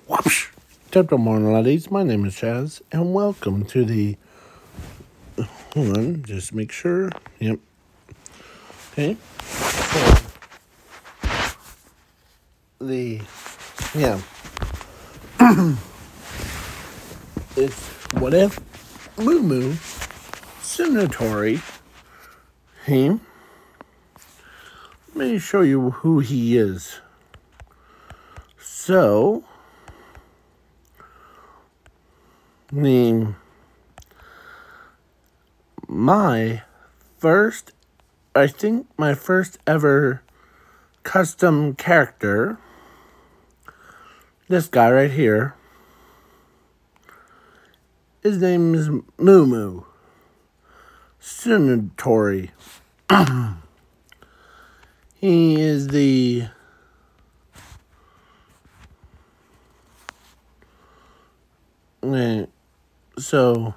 Whoosh! Good morning, ladies. My name is Chaz, and welcome to the. Hold on, just make sure. Yep. Okay. So, the. Yeah. It's what if Moo Tsunotori. Hey. Let me show you who he is. So. My first, I think my first ever custom character, this guy right here, his name is Moo Tsunotori. He is the so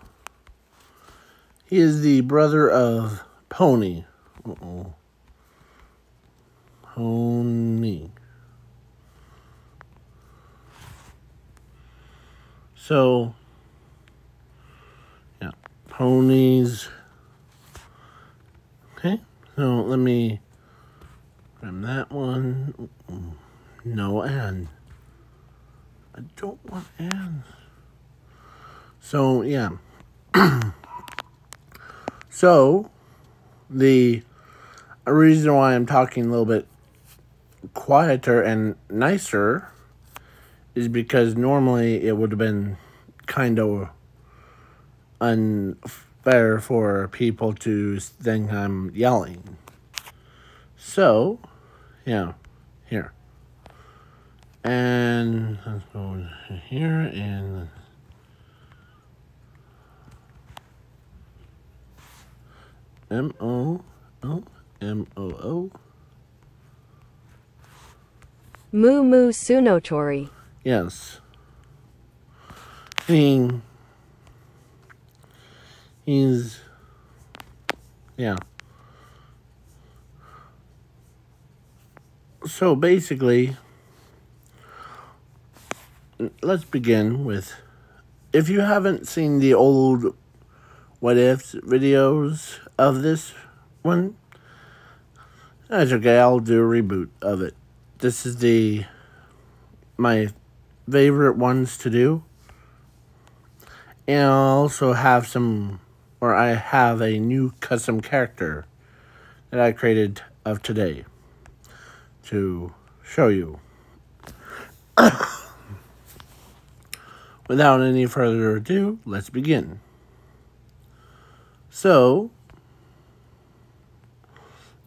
he is the brother of Pony. Pony. So, yeah, ponies. Okay, so let me grab that one. No, and I don't want and. So, yeah. So, the reason why I'm talking a little bit quieter and nicer is because normally it would have been kind of unfair for people to think I'm yelling. So, yeah, here. And let's go here and Moo Tsunotori. Yes. He's yeah. So basically, let's begin with, if you haven't seen the old what ifs videos of this one, that's okay, I'll do a reboot of it. This is my favorite ones to do. And I also have I have a new custom character that I created of today to show you. Without any further ado, let's begin. So,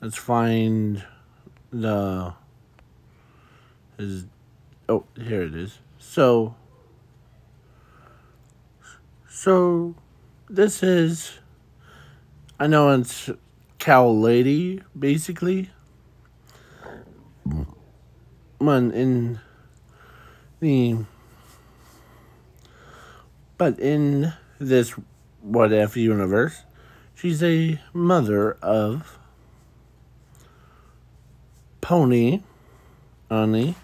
let's find here it is. So this is, I know it's Cow Lady, basically. But in this what if universe, she's a mother of Pony, Ani,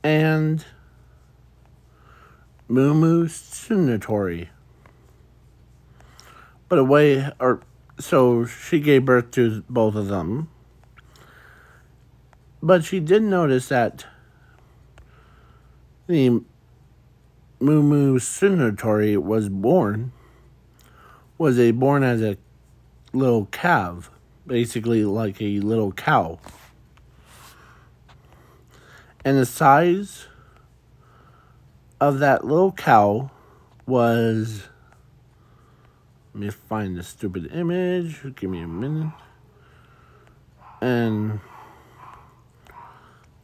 and Moo Tsunotori. So she gave birth to both of them. But she did notice that the Moo Tsunotori was born as a little calf, basically like a little cow. And the size of that little cow was, let me find the stupid image, give me a minute, and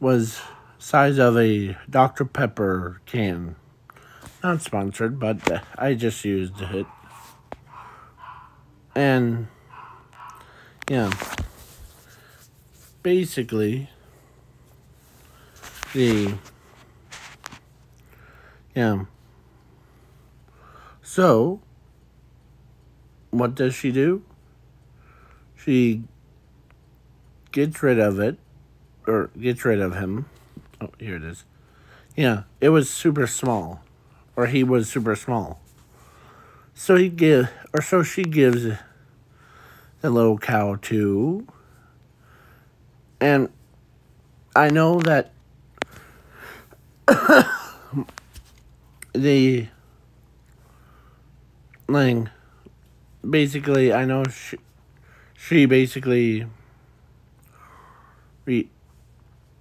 was size of a Dr. Pepper can. Not sponsored, but I just used it. And yeah, basically so what does she do? She gets rid of him. Oh, here it is. Yeah, it was super small, or he was super small. So she gives the little cow to, and I know that the like basically I know she basically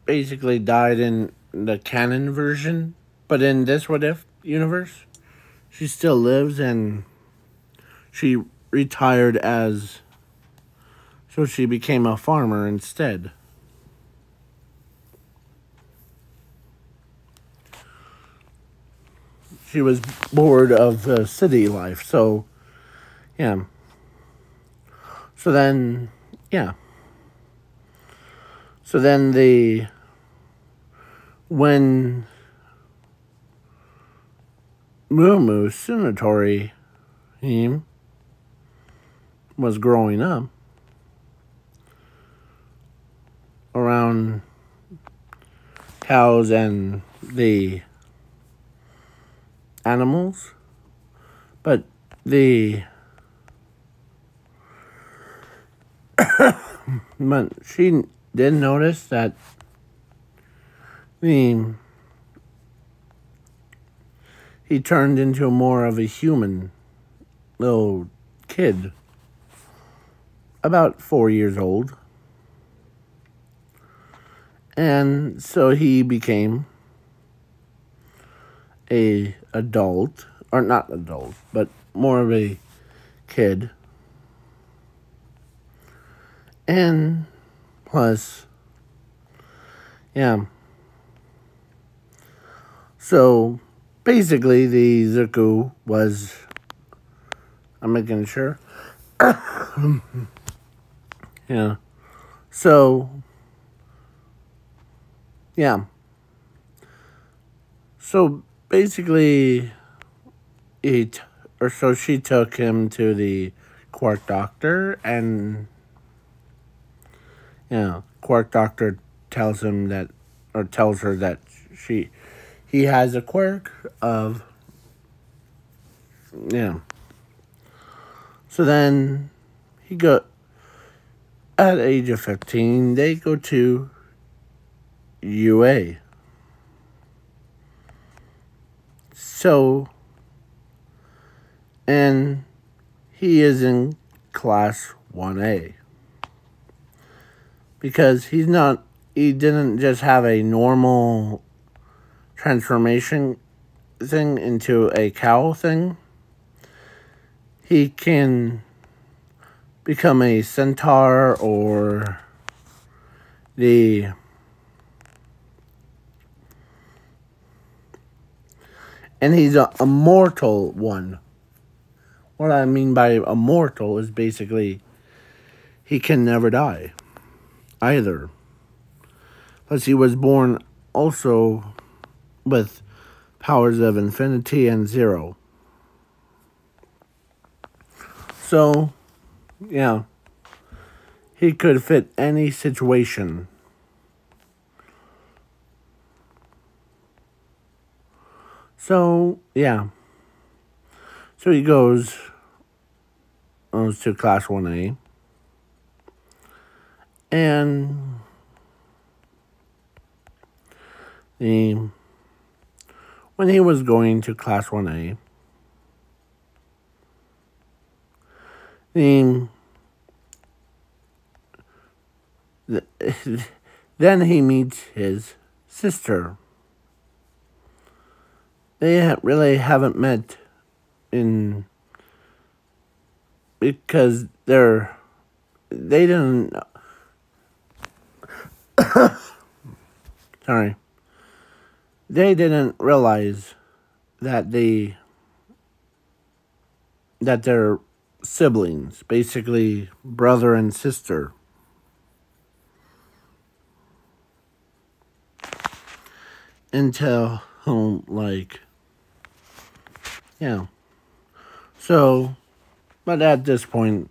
basically died in the canon version, but in this What If universe, she still lives and she retired as, so she became a farmer instead. She was bored of city life, so yeah. So then, yeah. So then when Mumu Tsunotori he was growing up around cows and the animals, but but she did notice that the he turned into more of a human little kid, about 4 years old. And so he became a adult, or not adult, but more of a kid. And plus, yeah. So basically, the Zuko was, I'm making sure. Yeah. So, yeah. So basically, so she took him to the Quark Doctor, and Quark Doctor tells him that, or tells her that he has a quirk of, yeah. So then at age of 15, they go to UA. So, and he is in class 1A. Because he didn't just have a normal transformation thing into a cow thing. He can become a centaur or and he's a immortal one. What I mean by immortal is basically he can never die either. Plus he was born also with powers of infinity and zero. So, yeah, he could fit any situation. So, yeah. So he goes to class 1A. And when he was going to class 1A, then he meets his sister. They really haven't met because they didn't, sorry, they didn't realize that they're siblings, basically brother and sister. Until, yeah. So, but at this point,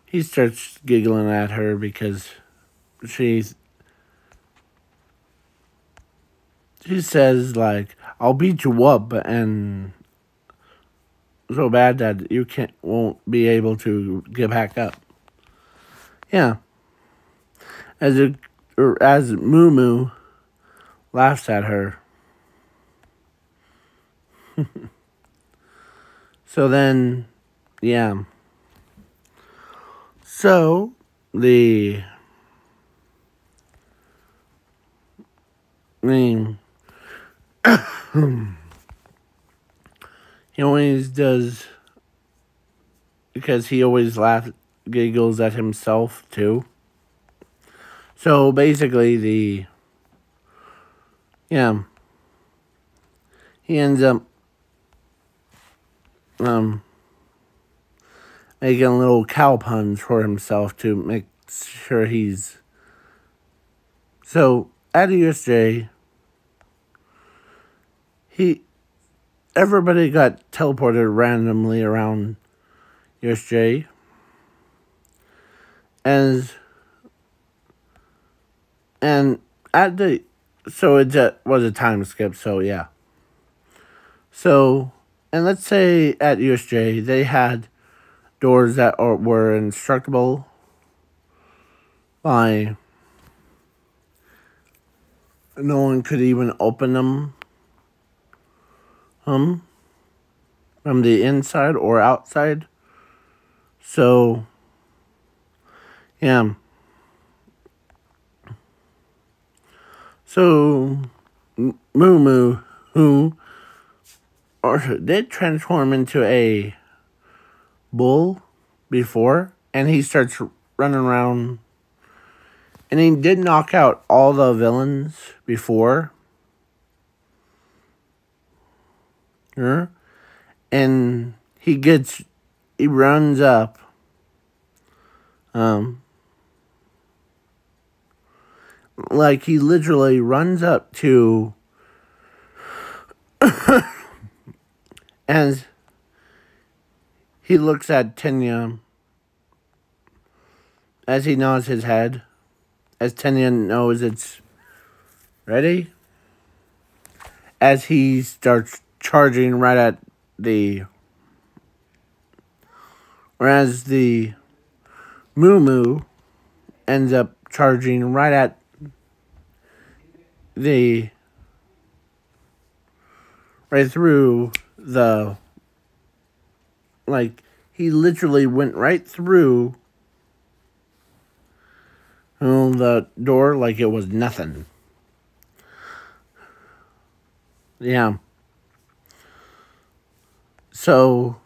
he starts giggling at her because she he says, like, I'll beat you up, and so bad that you won't be able to get back up. Yeah. As Moo Moo laughs at her. So then, yeah. So, he always does, because he always giggles at himself, too. So, basically, he ends up, making little cow puns for himself to make sure he's... So, at USJ, everybody got teleported randomly around USJ. And so it was a time skip, so yeah. So, and let's say at USJ, they had doors that were indestructible by no one could even open them from the inside or outside. So, yeah. So, Moo Moo, who did transform into a bull before, and he starts running around, and he did knock out all the villains before, and he runs up, like he literally runs up to, and he looks at Tenya as he nods his head, as Tenya knows it's ready, as he starts charging right at whereas the Moo Moo ends up charging right at right through he literally went right through the door like it was nothing. Yeah. So,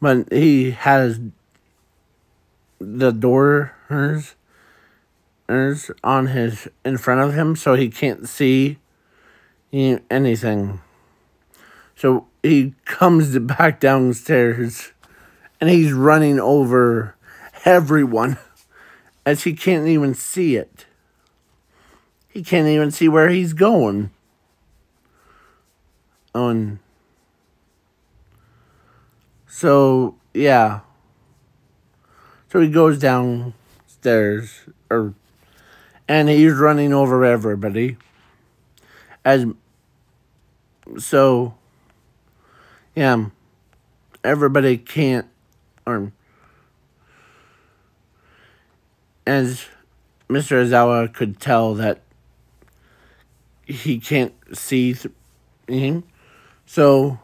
but he has the doors on in front of him, so he can't see anything. So he comes back downstairs, and he's running over everyone, as he can't even see it. He can't even see where he's going. So, yeah. So he goes downstairs, and he's running over everybody. Yeah, everybody can't, as Mr. Ozawa could tell that he can't see him. So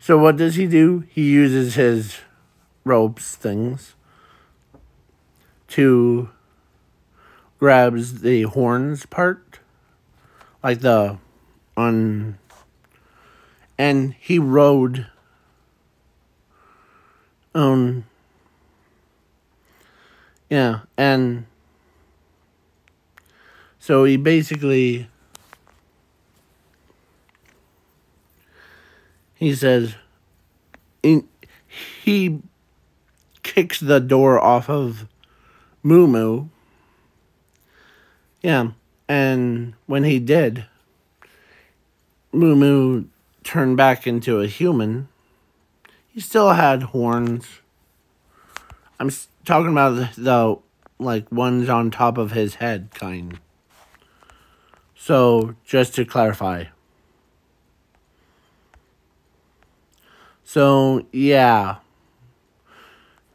what does he do? He uses his ropes things to grabs the horns part, like and he rode and so he basically, he says, he kicks the door off of Moo Moo. Yeah, and when he did, Moo Moo turned back into a human. He still had horns. I'm talking about the ones on top of his head, kind. So, just to clarify. So, yeah.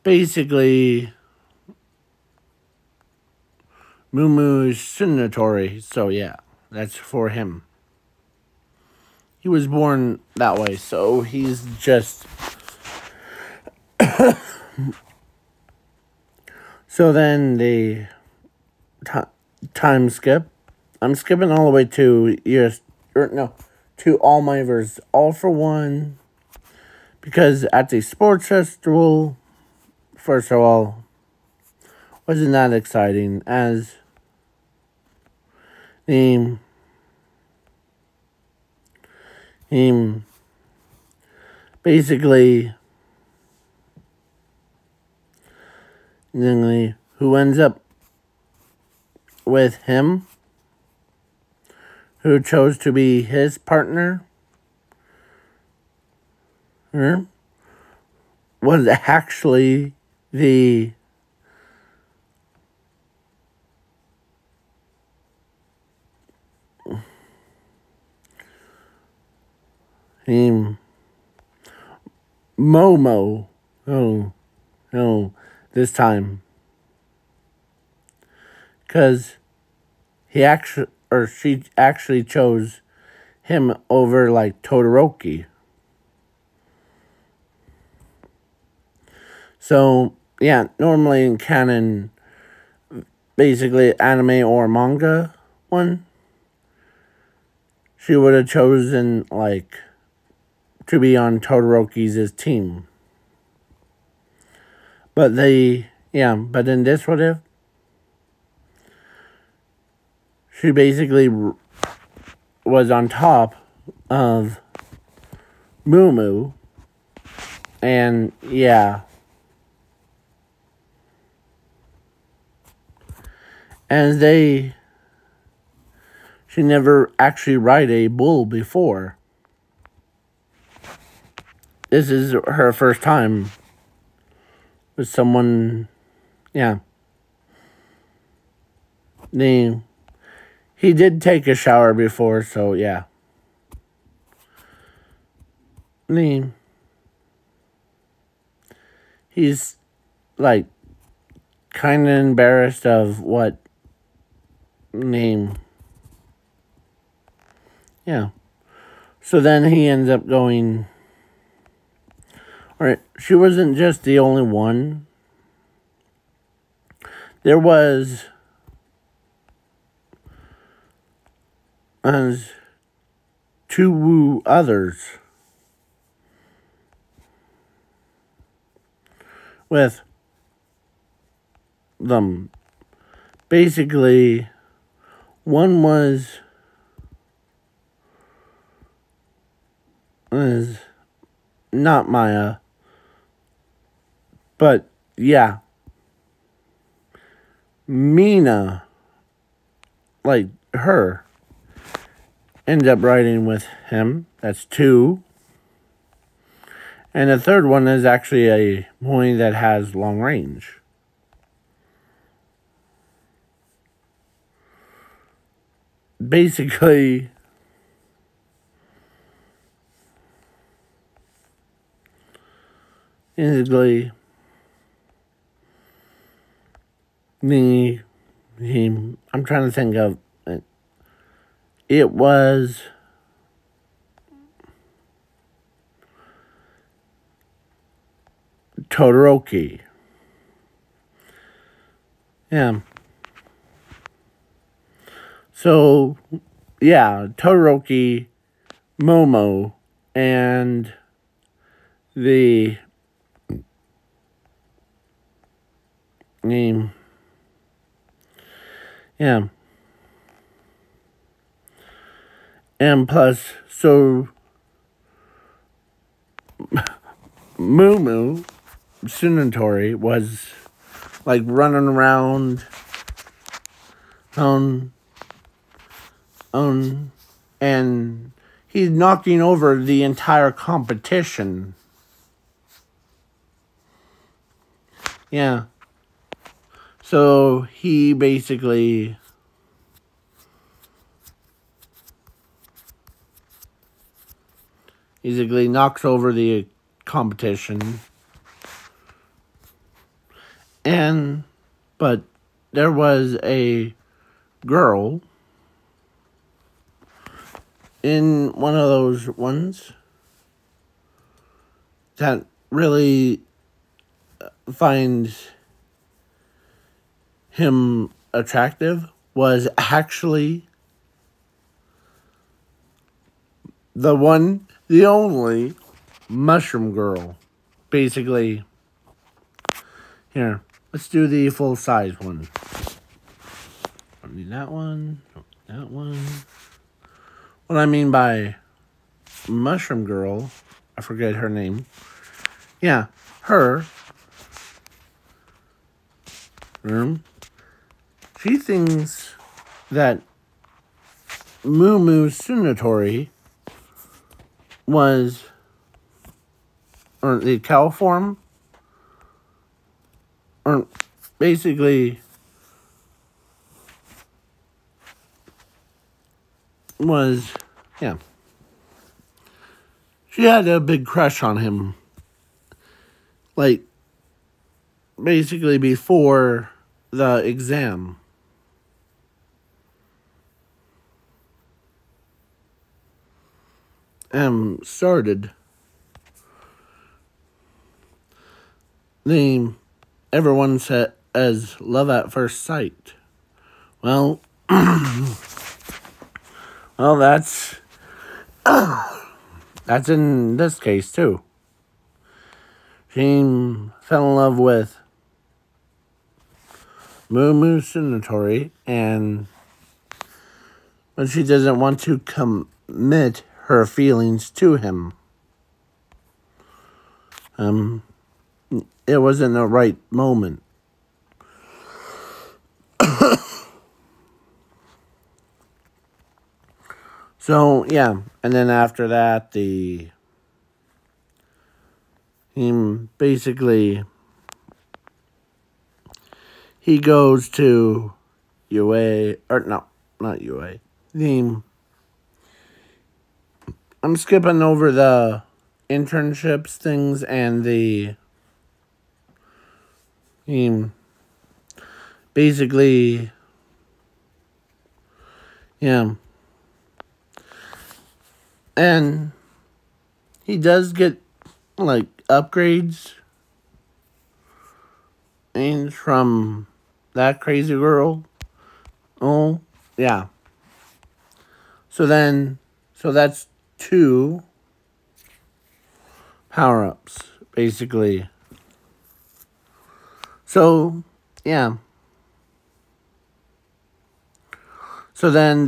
Basically, Mumu's Tsunotori. So, yeah. That's for him. He was born that way. So, he's just... So, then the time skip. I'm skipping all the way to to All Mivers, All for One, because at the sports festival, first of all, wasn't that exciting as the basically who ends up with him, who chose to be his partner, was actually the Momo. Oh, this time. Because she actually chose him over, like, Todoroki. So, yeah, normally in canon, basically anime or manga one, she would have chosen, like, to be on Todoroki's team. But but in this what if, she basically was on top of Mumu, and yeah. And she never actually ride a bull before. This is her first time with someone, yeah. He did take a shower before, so yeah. He's, like, kind of embarrassed of what yeah. So then he ends up going... Alright, she wasn't just the only one. There was... two others. With them. Basically, one was not Maya, but yeah, Mina, like her, ended up riding with him. That's two. And the third one is actually a pony that has long range. Basically, I'm trying to think of it. It was Todoroki. Yeah. So, yeah, Todoroki, Momo, and the name. Yeah. And plus, so Mumu, Tsunotori, was like running around and he's knocking over the entire competition. Yeah. So he basically basically knocks over the competition. But there was a girl in one of those ones that really finds him attractive, was actually the only mushroom girl. Basically, here, let's do the full size one. Don't need that one, that one. What I mean by mushroom girl, I forget her name. Yeah, her. She thinks that Tsunotori was, or the cow form, or basically was, yeah. She had a big crush on him. Like, basically before the exam. Started. Everyone said as love at first sight. Well, well, that's in this case too. She fell in love with Tsunotori, but she doesn't want to commit her feelings to him. It wasn't the right moment. So, yeah. And then after that, he goes to UA, or no, not UA. I'm skipping over the internships things and basically, yeah. And he does get, like, upgrades from that crazy girl. Oh, yeah. So that's 2 power-ups, basically. So, yeah. So then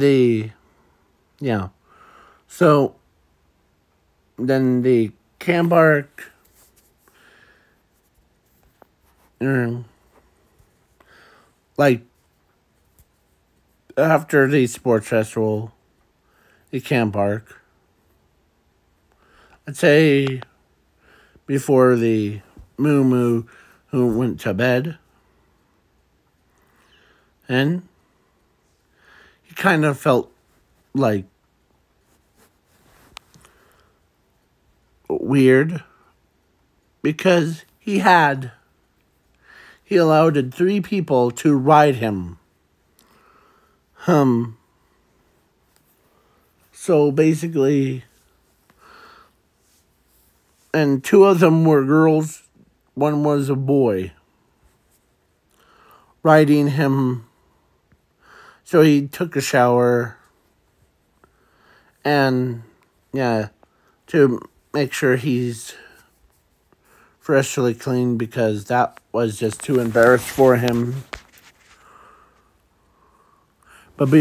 So then the camp arc, like, after the sports festival, the camp arc, I'd say before the Moo who went to bed, and he kind of felt like weird because he allowed 3 people to ride him. So basically, and 2 of them were girls, 1 was a boy, riding him. So he took a shower, and, yeah, to make sure he's freshly clean, because that was just too embarrassed for him. But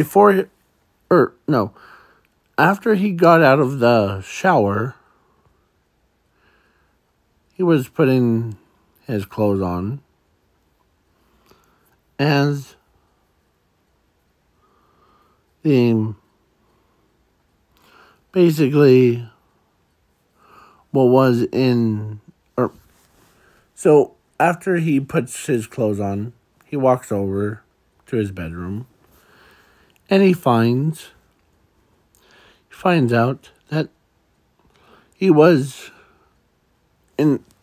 after he got out of the shower, he was putting his clothes on, and basically so after he puts his clothes on, he walks over to his bedroom, and he finds out that he was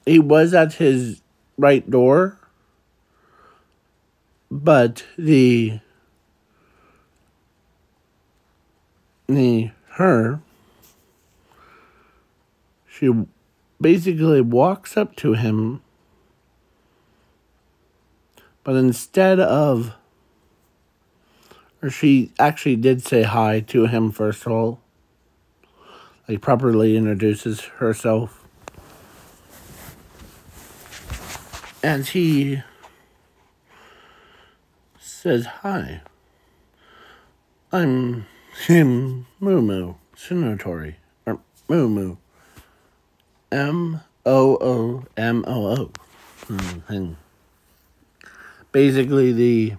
he was at his right door, but her, she basically walks up to him, but instead of, or she actually did say hi to him first of all, like properly introduces herself. And he says, "Hi, I'm him, Tsunotori, or Moo, Moomoo. Basically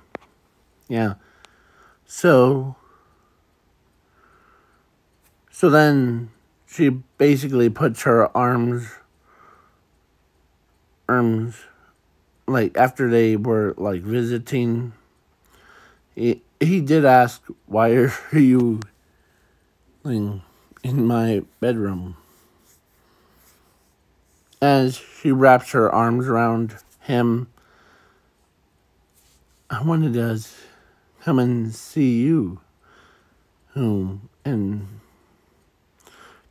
So then she basically puts her arms, like after they were like visiting, he did ask, "Why are you in my bedroom?" As she wraps her arms around him, "I wanted to come and see you, and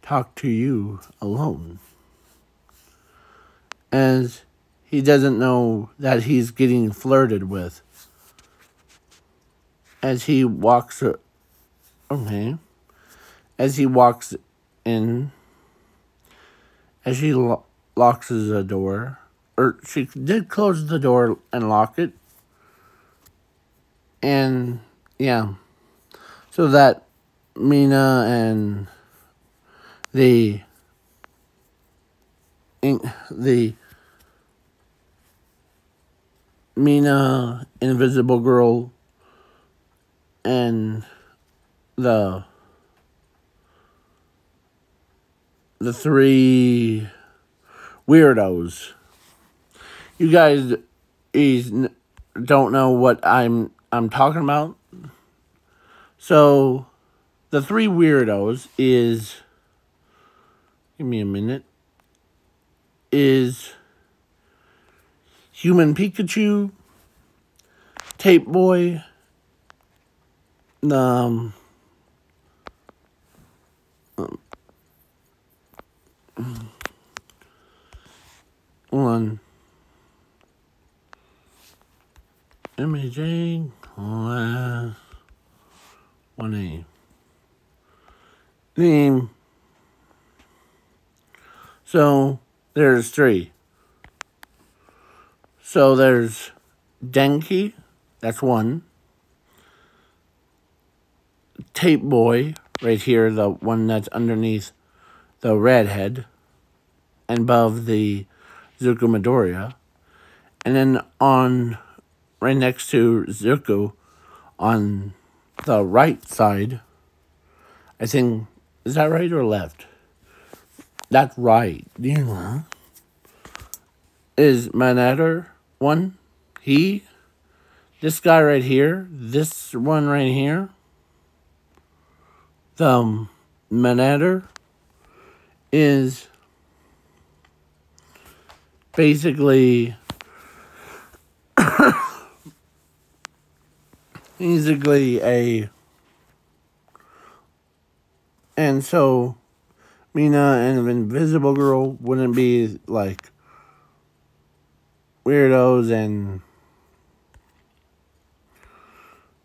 talk to you alone." As he doesn't know that he's getting flirted with. As he walks, as he walks in, as she locks the door, or she did close the door and lock it, and so that Mina and the Mina, Invisible Girl, and the three weirdos. You guys don't know what I'm talking about. So the three weirdos is, give me a minute, is Human Pikachu, Tape Boy, hold on, MAJ, class 1A. Name. So there's three. So there's Denki, that's one. Tape Boy, right here, the one that's underneath the redhead, and above the Zuko Midoriya. And then right next to Zuko, on the right side, I think, is that right or left? That's right. Is Manator one. This guy right here, this one right here, the Manator is basically a, and so Mina and Invisible Girl wouldn't be like weirdos and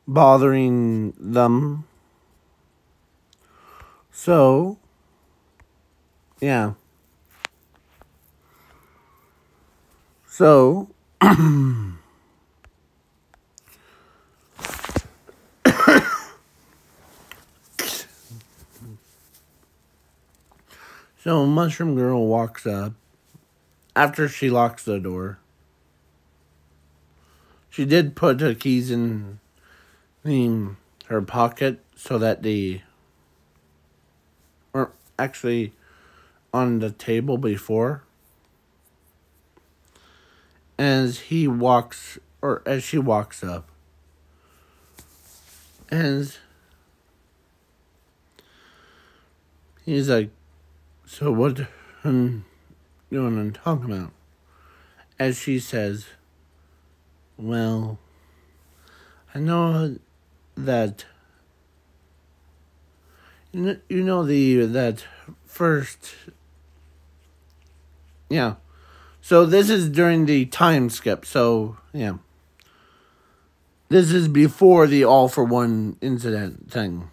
bothering them. So so so Mushroom Girl walks up after she locks the door. She did put the keys in her pocket so that or actually on the table before. As she walks up, and he's like, So what you want to talk about? As she says, well, I know that that first, yeah. So this is during the time skip. So yeah, this is before the All for One incident thing.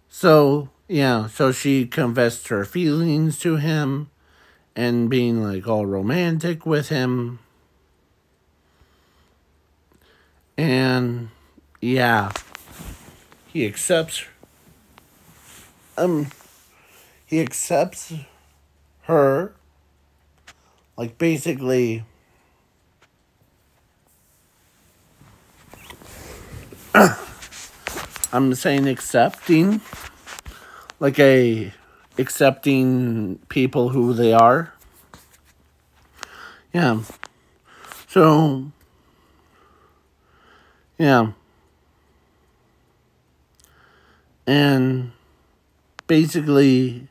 So yeah, so she confessed her feelings to him and being like all romantic with him. And yeah, he accepts he accepts her, like basically I'm saying accepting, like accepting people who they are. Yeah. So yeah. And basically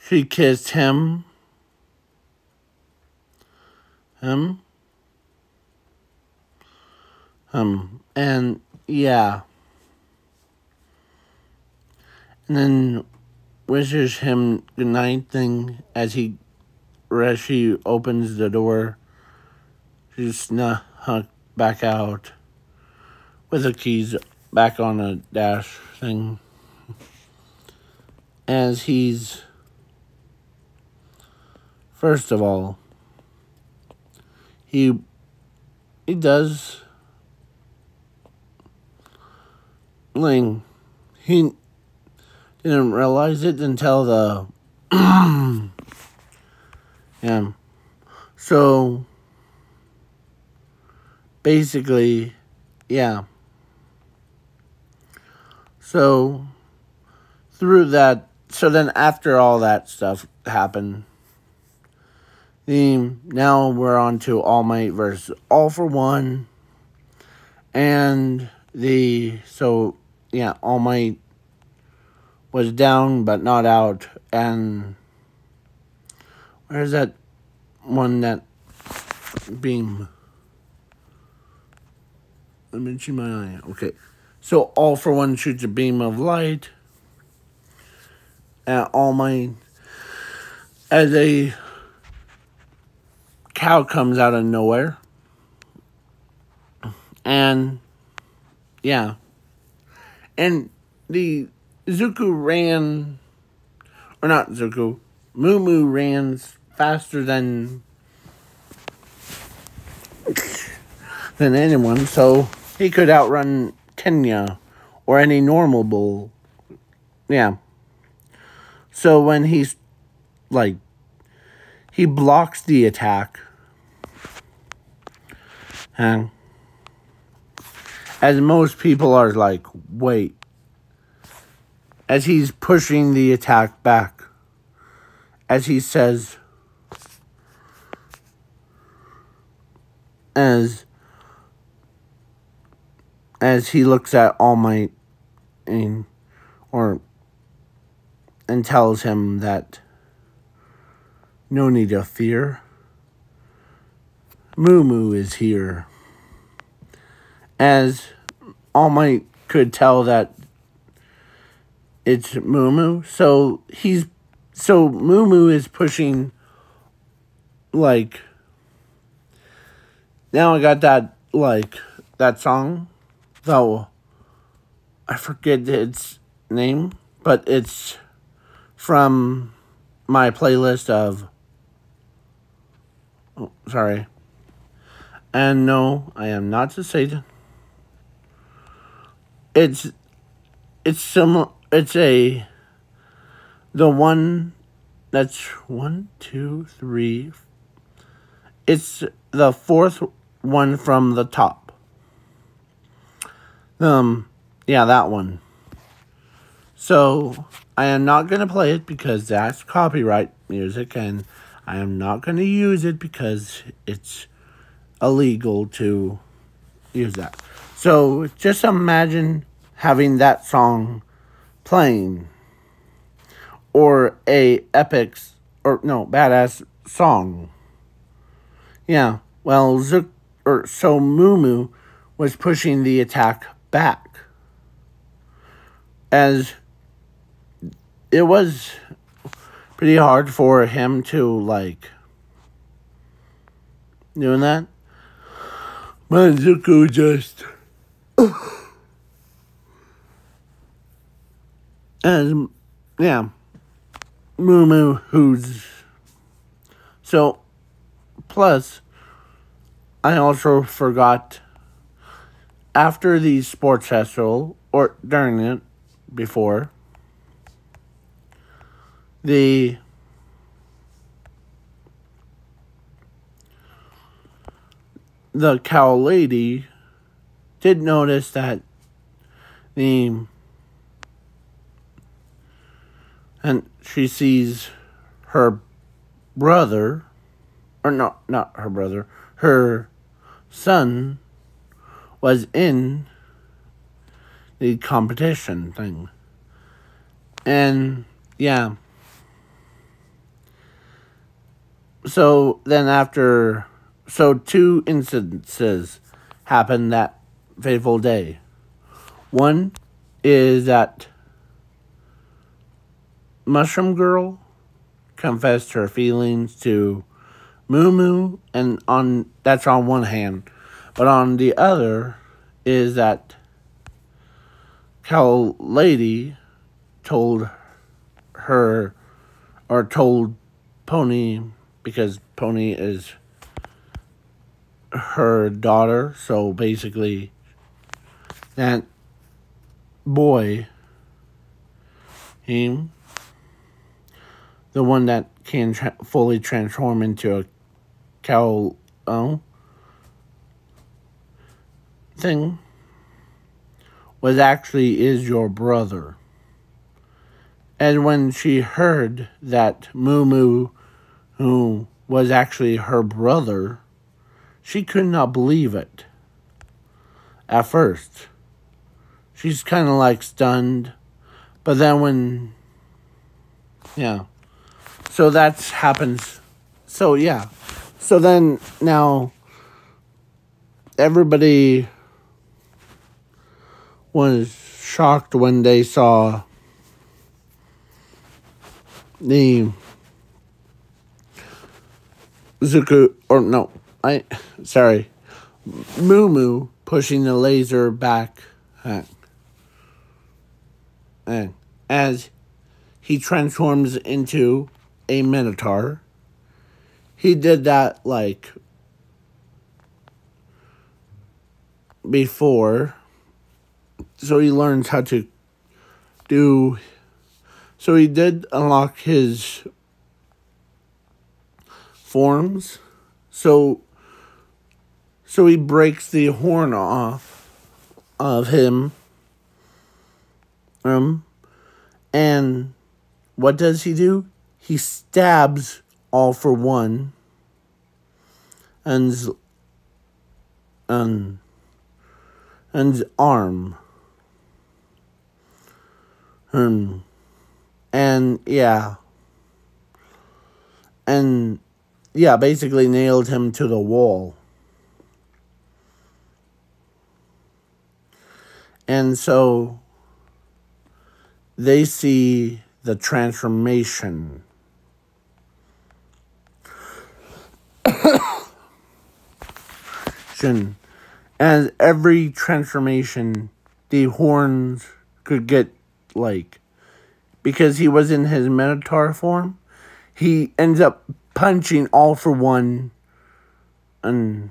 she kissed him. And yeah. And then wishes him good night thing as she opens the door. She snuck back out with the keys back on a dash thing. As he's, first of all, he does Ling. He didn't realize it until the yeah. So basically, yeah. So through that, so then after all that stuff happened, now we're on to All Might versus All for One, and All Might was down but not out, and where's that one that beam? Let me see my eye. Okay, so All for One shoots a beam of light at All Might as a cow comes out of nowhere, and yeah, and the Zuko ran, or not Zuko, Moo ran faster than anyone, so he could outrun Kenya or any normal bull. Yeah. So when he's like, he blocks the attack, and as most people are like, wait, as he's pushing the attack back, as he says, as he looks at All Might and tells him that no need to fear. Moo is here. As All Might could tell that it's Moo, so Moo is pushing, like, now I got that, like, that song, though I forget its name, but it's from my playlist of, sorry, and no, I am not to say, the one that's 1, 2, 3, it's the fourth one from the top. Yeah, that one. So I am not going to play it because that's copyright music, and I am not going to use it because it's illegal to use that. So just imagine having that song playing. or a badass song. Yeah, well, so Mumu was pushing the attack back, as it was pretty hard for him to, like, doing that. But Zuko just... and, yeah, Mumu, who's... So, plus, I also forgot, after the sports festival, or during it, before, the cow lady did notice that and she sees her brother, or no, not her brother, her son was in the competition thing. And, yeah. So, then two instances happened that fateful day. One is that Mushroom Girl confessed her feelings to Mumu, and that's on one hand. But on the other is that Cow Lady told Pony, because Pony is her daughter, so basically that boy, the one that can fully transform into a cow thing, is your brother. And when she heard that Mumu, who was actually her brother, she could not believe it. At first, she's kind of like stunned, but then so that happens. So yeah, so then now everybody was shocked when they saw the Mumu pushing the laser back, and as he transforms into a Minotaur. He did that, like, before, so he learns how to do... So he did unlock his forms. So he breaks the horn off of him. And what does he do? He stabs All For One and arm. Basically nailed him to the wall. And so they see the transformation. And every transformation, the horns could get, like, because he was in his Minotaur form, he ends up punching All For One, and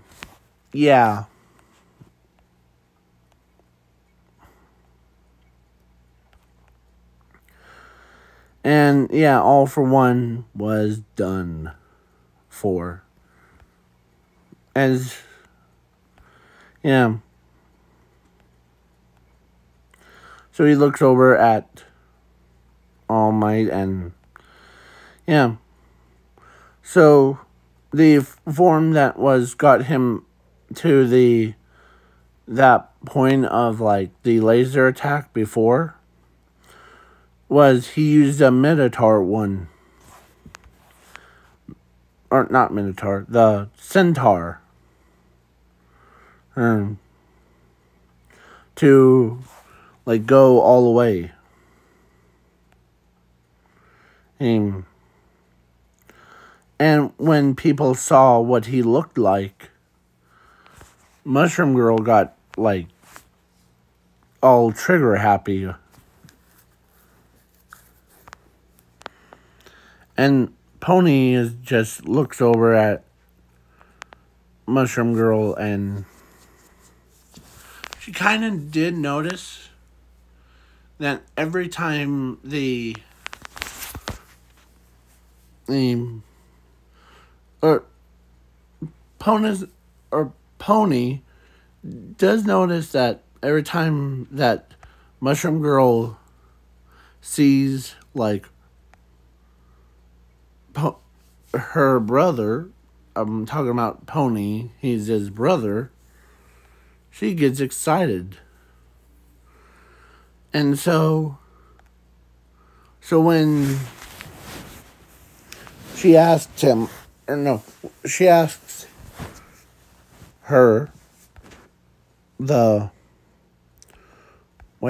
yeah. And yeah, All For One was done for. As, yeah. So he looks over at All Might and, yeah. So the form that got him to that point of, like, the laser attack before, was he used a Minotaur one. Or not Minotaur, the Centaur. To like go all the way. And when people saw what he looked like, Mushroom Girl got like all trigger happy. And Pony just looks over at Mushroom Girl, and she kind of did notice that every time Pony does notice that every time that Mushroom Girl sees like her brother, I'm talking about Pony, he's his brother, she gets excited. And so when she asked him, or no, she asks her, why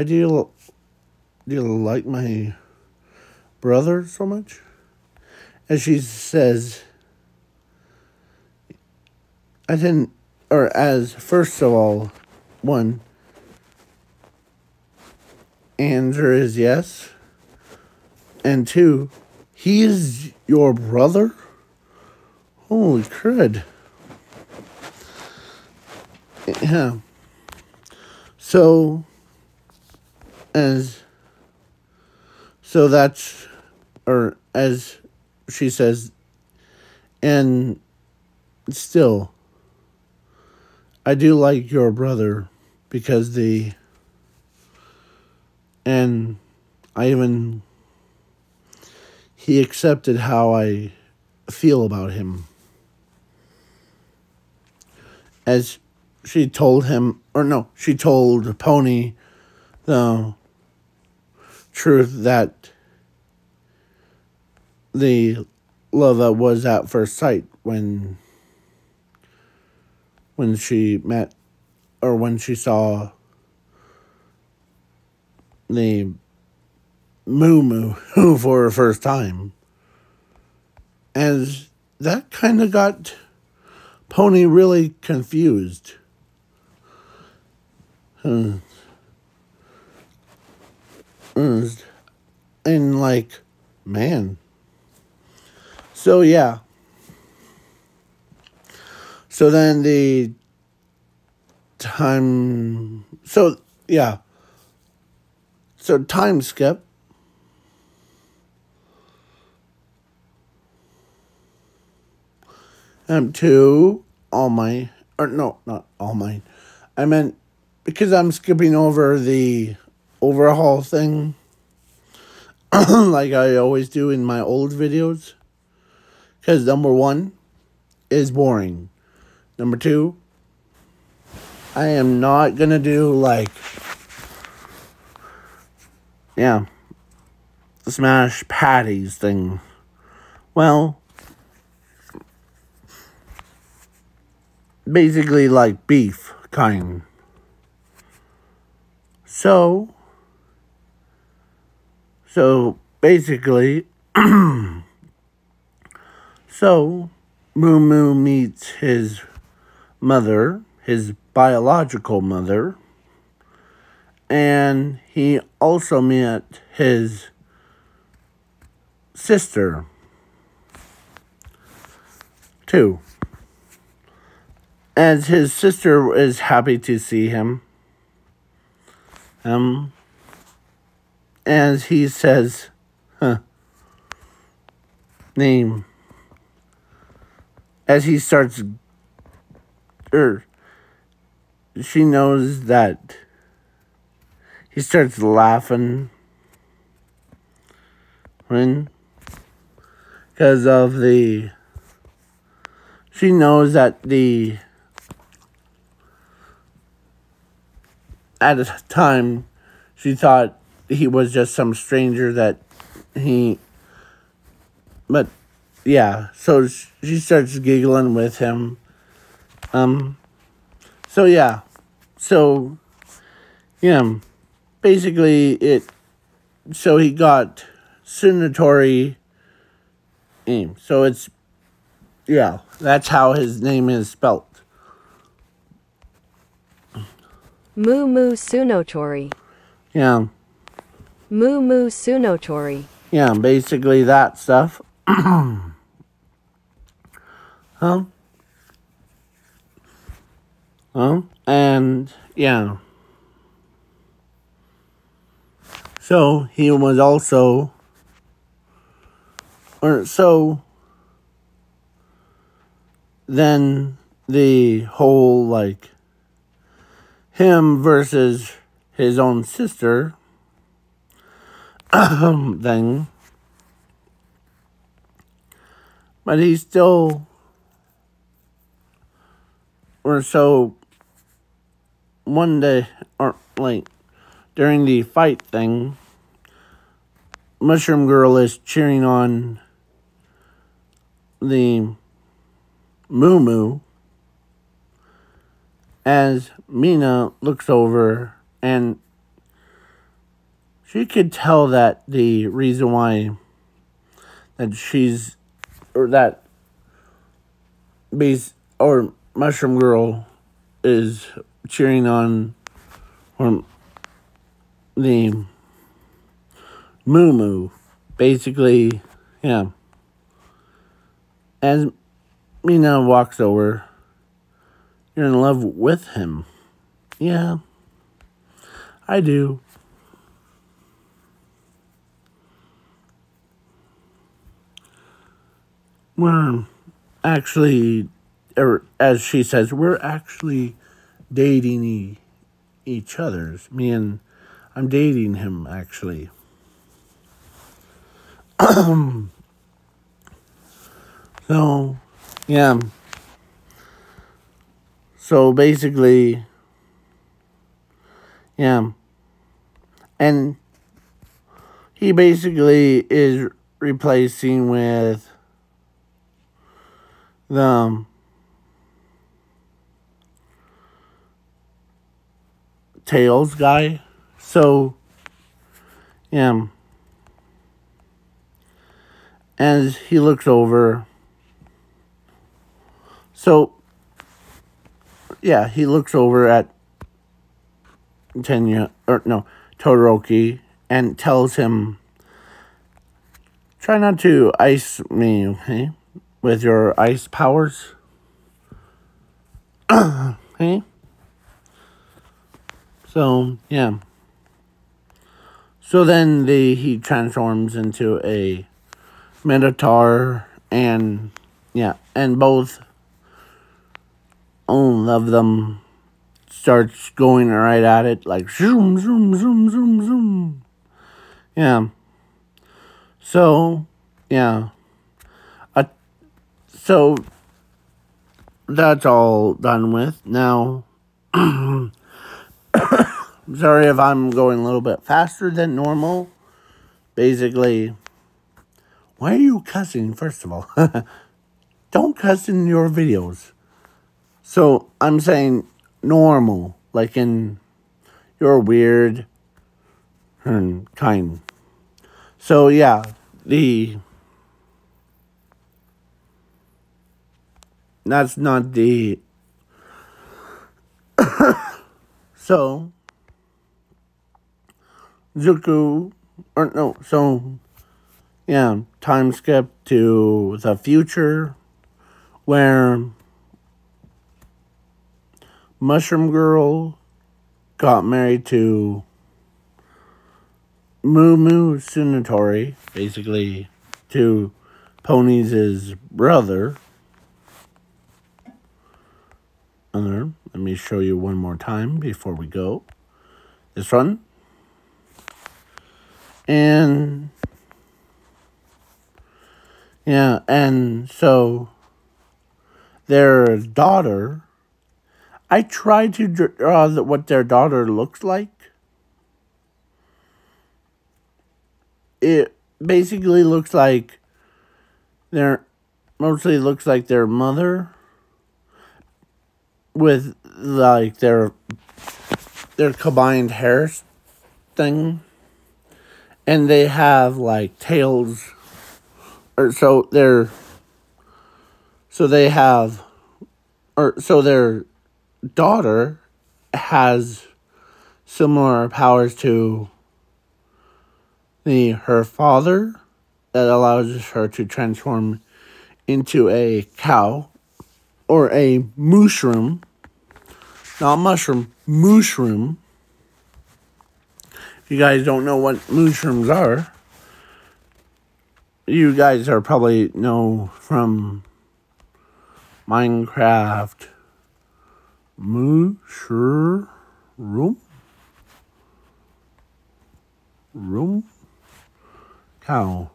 do you like my brother so much? And she says, first of all, one, answer is yes. And two, he is your brother? Holy crud. Yeah. So as she says, and still, I do like your brother because he accepted how I feel about him. As she told she told Pony the truth that the love that was at first sight when she met, or when she saw the Moo for her first time. As that kind of got Pony really confused. And like, man. So yeah. So then the time, so time skip. To All Might, or no, not All Might. I meant, because I'm skipping over the overhaul thing, like I always do in my old videos. Because number one is boring. Number two, I am not going to do like, smash patties thing. Well, basically like beef kind. So basically, so Moo meets his mother, his biological mother, and he also met his sister, too. As his sister is happy to see him, as he says, name, as he starts, she knows that he starts laughing because of she knows that at the time, she thought he was just some stranger that but yeah, so she starts giggling with him. So yeah, so yeah, basically so he got Tsunotori name. So it's, yeah, that's how his name is spelt. Moo Tsunotori. Yeah. Moo Tsunotori. Yeah, basically that stuff. And yeah. So he was also, then the whole, like, him versus his own sister thing. But he's still, so one day, or like during the fight thing, Mushroom Girl is cheering on the Moo as Mina looks over, and she could tell that the reason why that Mushroom Girl is cheering on the Moo. Basically, yeah. As Mina walks over, you're in love with him. Yeah, I do. We're actually, or as she says, we're actually dating each other's. I'm dating him, actually. So, yeah. So basically, yeah. And he basically is replacing with the Tails guy. So, yeah. As he looks over, so, yeah, he looks over at Todoroki, and tells him, try not to ice me, okay? With your ice powers. Okay? So, yeah. So then he transforms into a Minotaur, and yeah, and both of them starts going right at it, like zoom, zoom, zoom, zoom, zoom. Yeah. So, yeah. So that's all done with. Now, sorry if I'm going a little bit faster than normal. Basically, why are you cussing, first of all? Don't cuss in your videos. So, I'm saying normal, like in you're weird and kind. So, yeah, that's not the, so, yeah, time skip to the future, where Mushroom Girl got married to Moo Tsunotori, basically to Pony's brother. Let me show you one more time before we go. This one. And yeah, and so their daughter, I tried to draw what their daughter looks like. it basically looks like their mother with like their combined hair thing, and they have like tails, or so their daughter has similar powers to her father that allows her to transform into a cow or a mushroom. Not mushroom, mushroom. If you guys don't know what mushrooms are, you guys are probably know from Minecraft. Mushroom? Cow.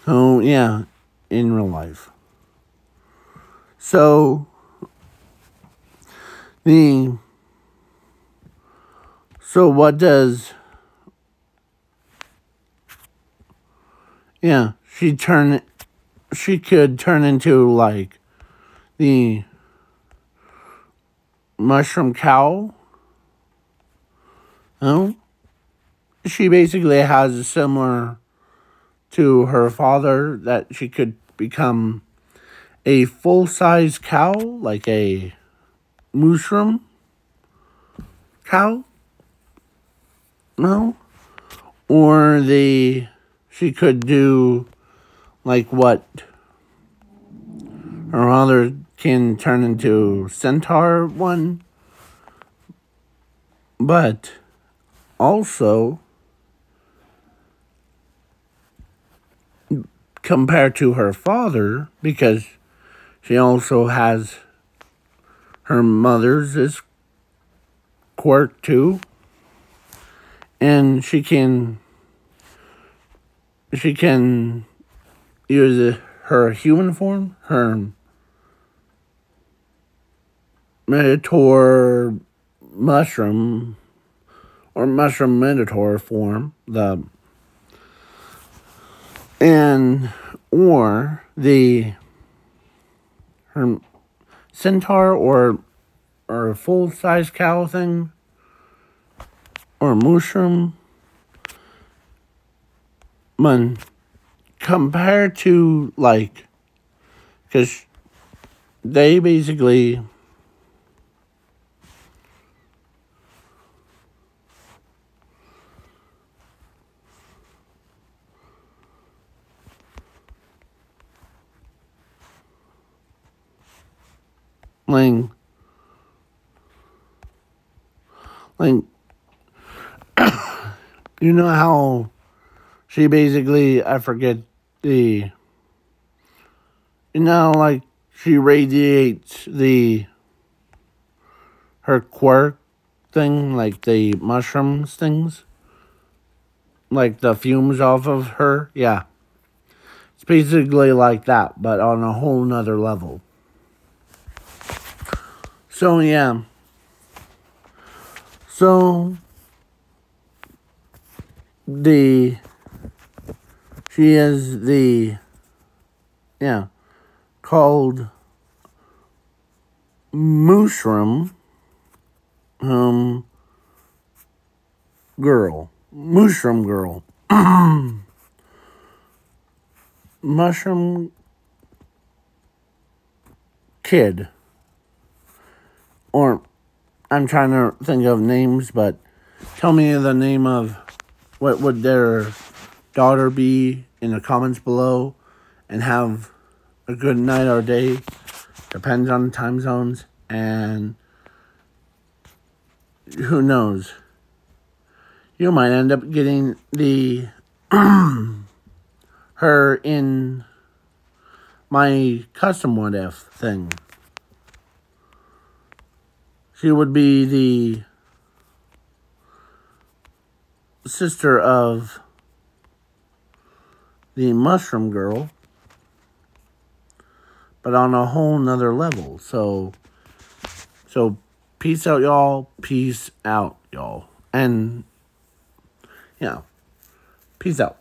So, yeah, in real life. So, what does... Yeah, she could turn into, like, the mushroom cow. No? She basically has a similar to her father that she could become a full-size cow, like a mushroom cow. No? Or she could do like what her father can turn into centaur one. But also, compared to her father, because she also has her mother's quirk too, and she can use her human form, her minotaur mushroom or mushroom minotaur form, or her centaur or full-size cow thing, or mushroom. Compared to, like, because they basically like you know how she basically, I forget like she radiates her quirk thing, like the mushrooms things, like the fumes off of her. Yeah, it's basically like that, but on a whole nother level. So yeah, she is called mushroom girl, mushroom kid, or I'm trying to think of names, but tell me the name of what would their daughter be in the comments below, and have a good night or day. Depends on time zones, and who knows, you might end up getting her in my custom what if thing. She would be the sister of the mushroom girl, but on a whole nother level. So peace out, y'all. Peace out, y'all. And you know, peace out.